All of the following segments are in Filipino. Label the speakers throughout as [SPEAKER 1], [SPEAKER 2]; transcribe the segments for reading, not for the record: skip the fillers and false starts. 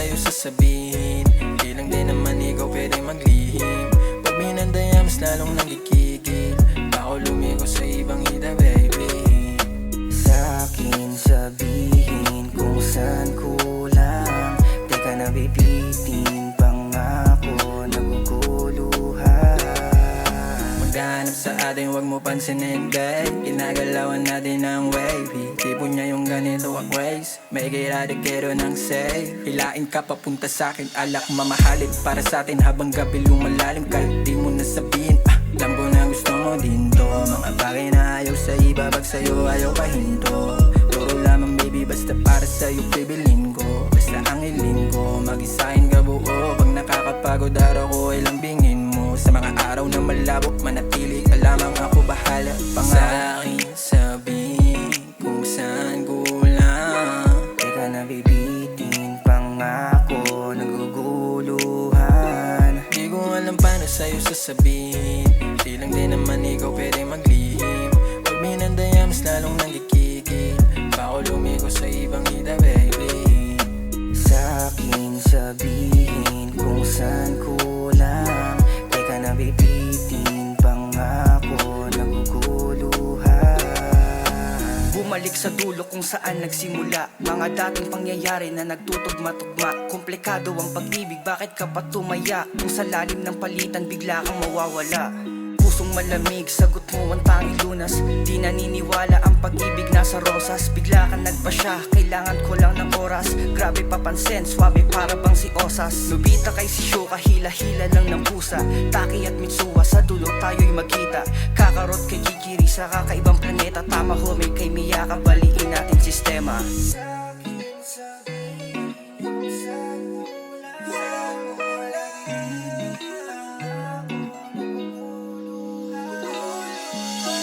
[SPEAKER 1] sa'yo sasabihin. Di lang din naman ikaw pwede maglihim. Pag minandaya mas lalong nagkikigil. Bako lumigo sa ibang ida baby.
[SPEAKER 2] Sa'kin sabihin kung saan kulang. Teka na bibitin pangako naguguluhan.
[SPEAKER 1] Maghanap sa atin wag mo pansinin babe. Ginagalawan natin ang wavy. Tipo niya yung ganito ang ways. May kiradikero ng say. Hilain ka papunta sa'kin, alak mamahalin para sa'tin habang gabi lumalalim. Kahit di mo nasabihin, alam ko na gusto mo din to. Mga bagay na ayaw sa iba, pag sa'yo ayaw pahinto. Turo lamang baby, basta para sa'yo bibilin ko. Basta ang hiling ko, mag-isahin ka buo. Pag nakakapagod araw ko ay lambingin mo. Sa mga araw na malabo, manatili ka lamang, ako bahala. Sa'kin sabihin kung saan kulang.
[SPEAKER 2] Teka na bibitin pangako naguguluhan.
[SPEAKER 1] Di ko alam paano sa'yo sasabihin. Di lang din naman ikaw pwede maglihim. Pag minandaya mas lalong nagkikigil. Bako lumigo sa ibang ida baby.
[SPEAKER 2] Sa'kin sabihin kung saan kulang. Teka na bibitin pangako naguguluhan. Bumalik sa dulo kung saan nagsimula. Mga dating pangyayari na nagtutugma-tugma. Komplikado ang pag-ibig, bakit ka pa tumaya? Kung sa lalim ng palitan bigla kang mawawala. Pusong malamig, sagot mo ang tanging lunas. Di naniniwala ang pag-ibig nasa rosas. Bigla ka nagpasya, kailangan ko lang ng oras. Grabe papansin, swabe para bang si Osas. Nobita kay si Shoka, hila-hila lang ng pusa. Taki at Mitsuha, sa dulo tayo'y magkita. Kakarot kay Kikiri sa kakaibang planeta. Tama homie kay Miyaka, baliin natin sistema.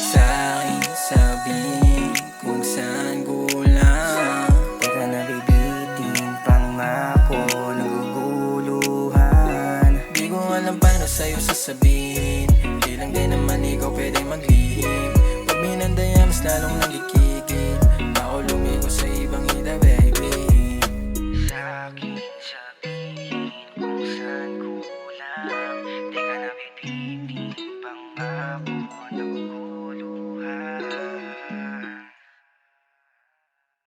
[SPEAKER 1] Sa'kin sabihin kung saan kulang.
[SPEAKER 2] Teka na bibitin pangako naguguluhan.
[SPEAKER 1] Di ko alam paano sa'yo sasabihin. Di lang din naman ikaw pwede maglihim. Pag minandaya mas lalong nagkikigil.